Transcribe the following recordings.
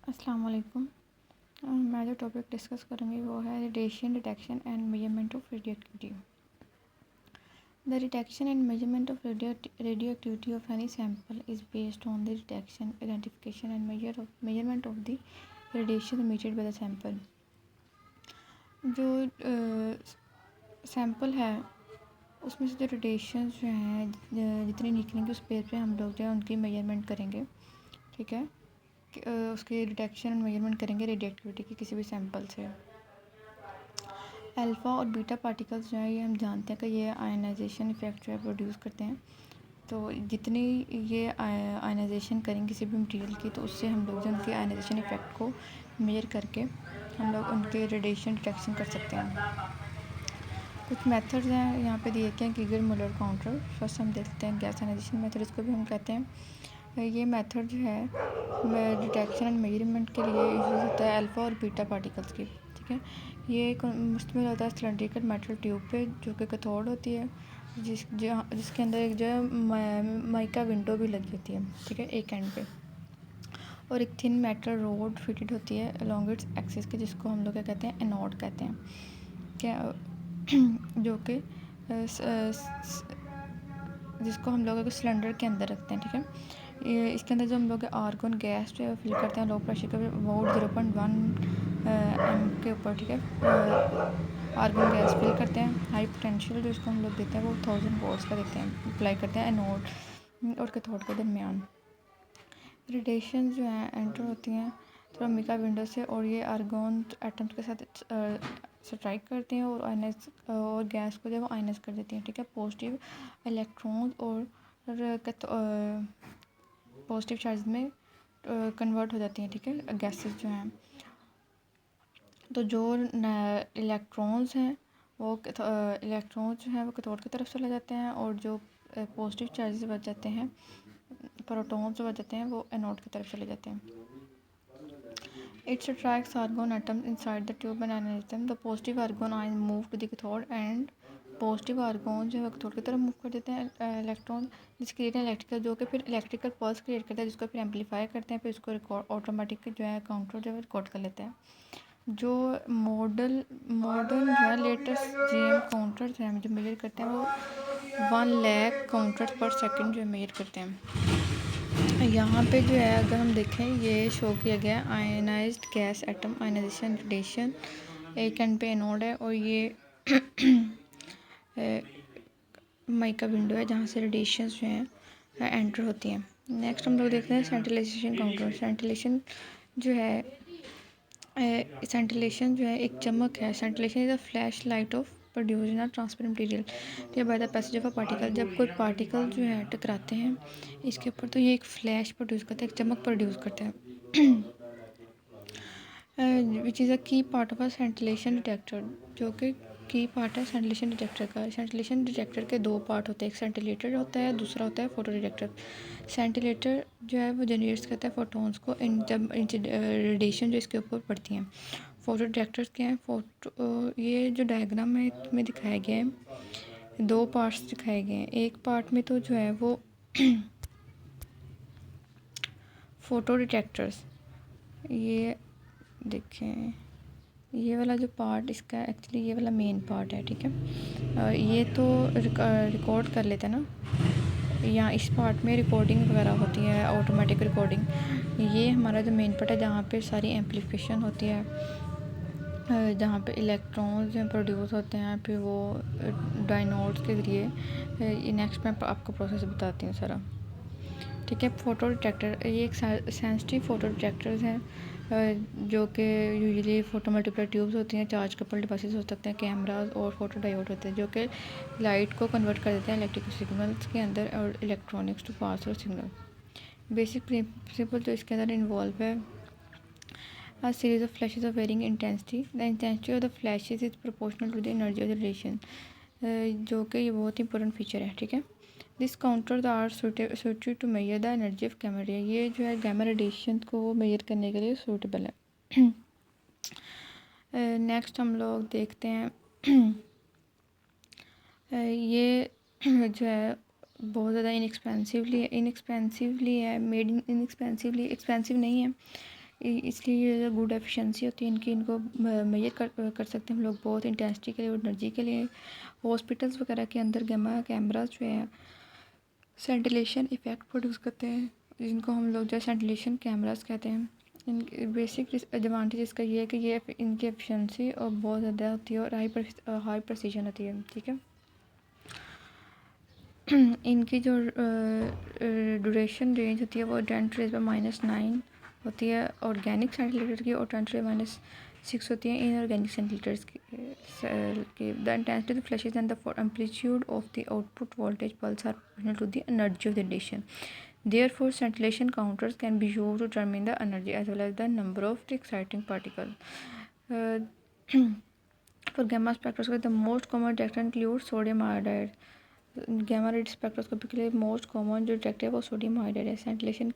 अस्सलाम वालेकुम। मैं जो टॉपिक डिस्कस करूँगी वो है radiation detection and measurement of radioactivity. The detection and measurement of radioactivity of any sample is based on the detection, identification and measurement of the radiation emitted by the sample. जो sample है उसमें से जो radiation जो हैं जितनी निकलेंगी उस बेस पे हम लोग जो है उनकी मेजरमेंट करेंगे। ठीक है, उसकी डिटेक्शन एंड मेजरमेंट करेंगे रेडियोएक्टिविटी की किसी भी सैंपल से। अल्फ़ा और बीटा पार्टिकल्स जो है ये हम जानते हैं कि ये आयनाइजेशन इफ़ेक्ट जो है प्रोड्यूस करते हैं। तो जितनी ये आयनाइजेशन करेंगे किसी भी मटेरियल की, तो उससे हम लोग जो उनके आयनाइजेशन इफ़ेक्ट को मेजर करके हम लोग उनके रेडिएशन डिटेक्शन कर सकते हैं। कुछ मेथड्स हैं यहाँ पे दिए गए हैं, गीगर मुलर काउंटर। फर्स्ट हम देखते हैं गैस आयनाइजेशन मेथड, इसको भी हम कहते हैं। ये मेथड जो है डिटेक्शन एंड मेजरमेंट के लिए यूज़ होता है अल्फ़ा और बीटा पार्टिकल्स की। ठीक है, ये एक मुश्तमिल होता है सिलेंड्रिकल मेटल ट्यूब पे जो कि कैथोड होती है, जिसके अंदर एक जो है माइका विंडो भी लगी होती है। ठीक है, एक एंड पे, और एक थिन मेटल रोड फिटेड होती है अलॉन्ग इट्स एक्सिस के, जिसको हम लोग क्या कहते हैं, एनोड कहते हैं। क्या जो कि जिसको हम लोग सिलेंडर के अंदर रखते हैं। ठीक है, ये इसके अंदर जो हम लोग आर्गन गैस जो फिल करते हैं लो प्रेशर के अबाउट 0.1 एम के ऊपर। ठीक है, आर्गन गैस फिल करते हैं। हाई पोटेंशियल जो इसको हम लोग देते हैं वो 1000 वोल्ट्स का देते हैं, अप्लाई करते हैं एनोड और कैथोड के दरमियान। रेडिएशन जो है एंटर होती हैं थ्रू मिका विंडो से, और ये आर्गन एटम्स के साथ स्ट्राइक करते हैं और गैस को जो है वो आयनाइज कर देती हैं। ठीक है, पॉजिटिव इलेक्ट्रॉन्स और पॉजिटिव चार्ज में कन्वर्ट हो जाती हैं। ठीक है, गैसेस जो हैं, तो जो इलेक्ट्रॉन्स हैं वो इलेक्ट्रॉन्स जो हैं वो कैथोड की तरफ चले जाते हैं, और जो पॉजिटिव चार्जेस बच जाते हैं, प्रोटॉन्स जो बच जाते हैं, वो एनोड की तरफ चले जाते हैं। It attracts argon atoms inside the tube and ionizes them. The positive argon ions move to the cathode and positive argon जो है कैथोड की तरफ मूव कर देते हैं इलेक्ट्रॉन, जिसके क्रिएट इलेक्ट्रिकल, जो कि फिर इलेक्ट्रिकल पल्स क्रिएट करता है, जिसको फिर एम्पलीफाई करते हैं, फिर उसको रिकॉर्ड ऑटोमेटिक जो है काउंटर जो है रिकॉर्ड कर लेते हैं। जो मॉडर्न जो है लेटेस्ट जीएम काउंटर जो है जो मेजर करते हैं वो 1 लाख काउंटर पर सेकंड जो है मेजर करते हैं। यहाँ पे जो है अगर हम देखें, ये शो किया गया ionized gas atom ionization radiation, एक एंड पे एनोड है और ये माइका विंडो है जहाँ से रेडिएशन जो हैं एंटर होती हैं। नेक्स्ट हम लोग देखते हैं सेंट्रलाइजेशन काउंटर। सेंट्रलेशन जो है एक चमक है। Scintillation is a flash light of produce in a transparent material by the passage of a particle. जब कोई पार्टिकल जो है टकराते हैं इसके ऊपर, तो ये एक फ्लैश प्रोड्यूस करता है, एक चमक प्रोड्यूस करता है। विच इज़ अ की पार्ट ऑफ अ सेंट्रलेशन डिटेक्टर, जो कि की पार्ट है सेंट्रलेशन डिटेक्टर का। सेंट्रलेशन डिटेक्टर के दो पार्ट होते हैं, एक सेंटिलेटर होता है, दूसरा होता है फोटो डिटेक्टर। सेंटिलेटर जो है वो जनरेट करता है फोटोन्स को जब रेडिएशन जो इसके ऊपर पड़ती हैं। फोटो डिटेक्टर्स क्या हैं, ये जो डायग्राम है इसमें दिखाया गया है, दो पार्ट्स दिखाए गए हैं। एक पार्ट में तो जो है वो फोटो डिटेक्टर्स, ये देखें, ये वाला जो पार्ट इसका एक्चुअली ये वाला मेन पार्ट है। ठीक है, ये तो रिकॉर्ड कर लेते हैं ना, यहाँ इस पार्ट में रिकॉर्डिंग वगैरह होती है, ऑटोमेटिक रिकॉर्डिंग। ये हमारा जो मेन पार्ट है जहाँ पे सारी एम्पलीफिकेशन होती है, जहाँ पे इलेक्ट्रॉन्स प्रोड्यूस होते हैं, फिर वो डायनोड्स के ज़रिए। नेक्स्ट मैं आपको प्रोसेस बताती हूँ सारा। ठीक है, फ़ोटो डिटेक्टर, ये एक सेंसिटिव फ़ोटो डिटेक्टर्स हैं जो कि यूजुअली फ़ोटो मल्टीप्लाई ट्यूब्स होती हैं, चार्ज कपल डिवाइसेस हो सकते हैं, कैमरास और फोटो डायोड होते हैं, जो कि लाइट को कन्वर्ट कर देते हैं इलेक्ट्रिकल सिग्नल्स के अंदर और electronics to pass through signal. Basic principle जो इसके अंदर इन्वॉल्व है, a series of flashes of varying intensity. The intensity of the flashes is proportional to the energy of the radiation, जो कि ये बहुत ही इंपॉर्टेंट फीचर है। ठीक है, this counter are suited to measure the energy of gamma ray, ये जो है गैमा रेडिएशन को मेजर करने के लिए सूटेबल है। नेक्स्ट हम लोग देखते हैं ये जो है बहुत ज़्यादा इनएक्सपेंसिवली है, मेड इन इनएक्सपेंसिवली, एक्सपेंसिव नहीं है। इसलिए ये गुड एफिशिएंसी होती है इनकी, इनको मेजर कर सकते हैं हम लोग बहुत इंटेंसिटी के लिए और एनर्जी के लिए। हॉस्पिटल्स वगैरह के अंदर गैमा कैमरास जो है सेंटिलेशन इफ़ेक्ट प्रोड्यूस करते हैं, जिनको हम लोग जो सेंटिलेशन कैमरास कहते हैं। इनकी बेसिक एडवांटेज इसका ये है कि ये इनकी एफिशिएंसी और बहुत ज़्यादा होती है और हाई प्रेसिजन होती है, ठीक है। इनकी जो ड्यूरेशन रेंज होती है वो 10⁻⁹ होती है ऑर्गेनिक सेंटीमीटर की और 10⁻⁶ होती है इनऑर्गेनिक सेंटीमीटर्स की। The intensity of flashes and the amplitude of the output voltage pulse are proportional to the energy of the radiation. Therefore, scintillation counters can be used to determine the energy as well as the number of the exciting particle. For gamma spectroscopy, the most common detector includes sodium iodide. Gamma ray spectroscopy के लिए most common जो detector है वो sodium iodide है। Scintillation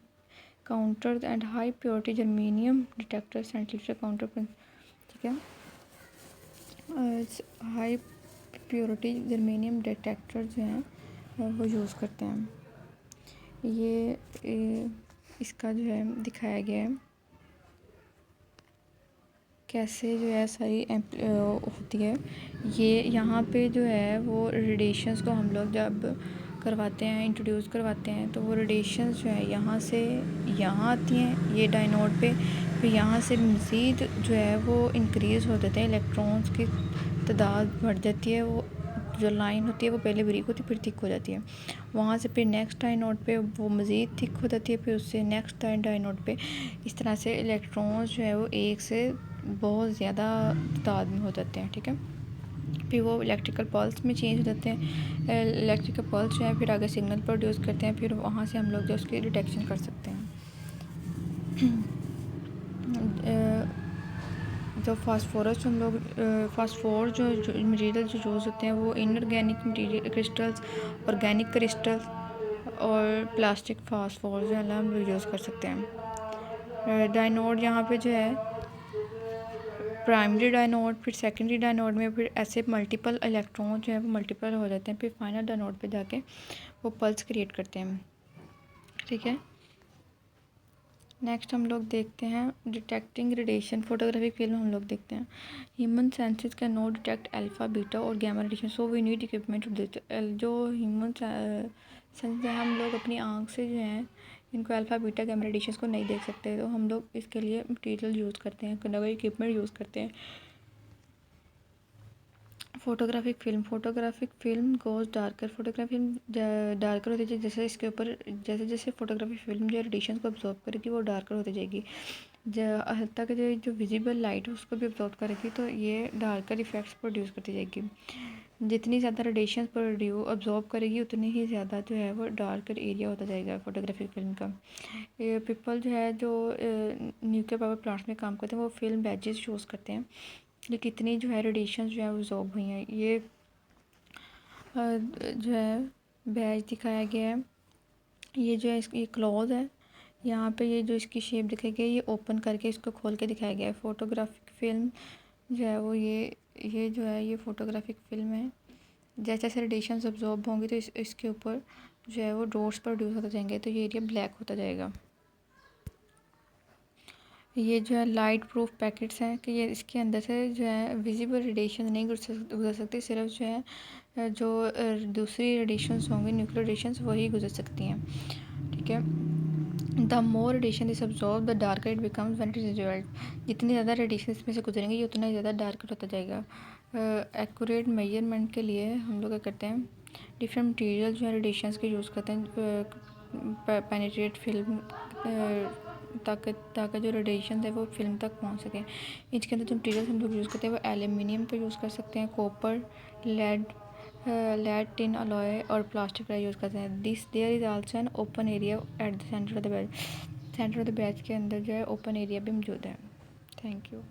counters and high purity germanium detector scintillation counter, ठीक है। High purity germanium detector जो हैं वो यूज़ करते हैं। ये इसका जो है दिखाया गया है कैसे जो है सारी होती है। ये यहाँ पे जो है वो रेडिएशंस को हम लोग जब करवाते हैं इंट्रोड्यूस करवाते हैं तो वो रेडिएशंस जो है यहाँ से यहाँ आती हैं ये डायनोड पे, फिर यहाँ से मज़ीद जो है वो इंक्रीज़ हो जाते हैं, इलेक्ट्रॉन्स की तादाद बढ़ जाती है। वो जो लाइन होती है वो पहले बारीक होती है फिर थिक हो जाती है, वहाँ से फिर नेक्स्ट डायनोड पे वो मज़ीद थिक हो जाती है, फिर उससे नेक्स्ट डायनोड पे इस तरह से इलेक्ट्रॉन्स जो है वो एक से बहुत ज़्यादा तादाद में हो जाते हैं, ठीक है। फिर वो इलेक्ट्रिकल पल्स में चेंज हो जाते हैं। इलेक्ट्रिकल पल्स जो है फिर आगे सिग्नल प्रोड्यूस करते हैं, फिर वहाँ से हम लोग जो उसकी डिटेक्शन कर सकते हैं। जो फास्फोरस हम लोग फास्फोर जो मटेरियल जो यूज़ होते हैं वो inorganic material crystals, organic crystals और प्लास्टिक फास्फोर जो है हम लोग यूज़ कर सकते हैं। डायनोड यहाँ पे जो है प्राइमरी डायनोड, फिर सेकेंडरी डायनोड में फिर ऐसे मल्टीपल इलेक्ट्रॉन जो है वो मल्टीपल हो जाते हैं, फिर फाइनल डायनोड पे जाके वो पल्स क्रिएट करते हैं, ठीक है। नेक्स्ट हम लोग देखते हैं डिटेक्टिंग रेडिएशन फोटोग्राफिक फिल्म हम लोग देखते हैं। Human senses can not detect alpha beta और gamma radiation, so we need equipment. जो ह्यूमन सेंस है हम लोग अपनी आँख से जो है इनको अल्फ़ा बीटा गैमा रेडिएशन को नहीं देख सकते, तो हम लोग इसके लिए मटीरियल यूज़ करते हैं, कोई इक्विपमेंट यूज़ करते हैं। Photographic film goes darker, photographic film darker होती है जैसे इसके ऊपर जैसे जैसे फोटोग्राफिक फिल्म जो रेडिएशन को अब्जॉर्ब करेगी वो डार्कर होती जाएगी, हत्ता कि जो विजिबल लाइट है उसको भी अब्जॉर्ब करेगी तो ये डार्कर इफेक्ट्स प्रोड्यूस करती जाएगी। जितनी ज़्यादा रेडिएशन अब्जॉर्ब करेगी उतनी ही ज़्यादा जो है वो डार्कर एरिया होता जाएगा फोटोग्राफिक फिल्म का। पीपल जो है जो न्यूक्लियर पावर प्लांट्स में काम करते हैं वो फिल्म बैजेस यूज़ करते हैं कि कितनी जो है रेडिएशन जो है वो अब्जॉर्ब हुई हैं। ये जो है बैज दिखाया गया है, ये जो है इसकी क्लॉज है, यहाँ पे ये जो इसकी शेप दिखाई गई है ये ओपन करके इसको खोल के दिखाया गया है। फोटोग्राफिक फिल्म जो है वो ये जो है ये फोटोग्राफिक फिल्म है। जैसे जैसे रेडिएशन अब्जॉर्ब होंगी तो इसके ऊपर जो है वो डॉट्स प्रोड्यूस होते जाएंगे, तो ये एरिया ब्लैक होता जाएगा। ये जो है लाइट प्रूफ पैकेट्स हैं कि ये इसके अंदर से जो है विजिबल रेडिएशन नहीं गुजर सकती, सिर्फ जो है जो दूसरी रेडिएशंस होंगी न्यूक्लियर रेडिएशंस वही गुजर सकती हैं, ठीक है। The more radiation is absorb the darker it becomes when it is result, जितनी ज़्यादा रेडिएशन इसमें से गुजरेंगे ये उतना ही ज़्यादा डार्कर होता जाएगा। एक्यूरेट मेजरमेंट के लिए हम लोग क्या करते हैं डिफरेंट मटीरियल जो है रेडिएशंस के यूज़ करते हैं पेनिट्रेट फिल्म ताकि जो रेडिएशन है वो फिल्म तक पहुंच सके। इसके अंदर जो मटीरियल हम लोग यूज़ करते हैं वो एल्यूमिनियम का यूज़ कर सकते हैं, कॉपर, लेड टिन अलॉय और प्लास्टिक का यूज़ करते हैं। There is also an open area at the center of the batch के अंदर जो है ओपन एरिया भी मौजूद है। Thank you.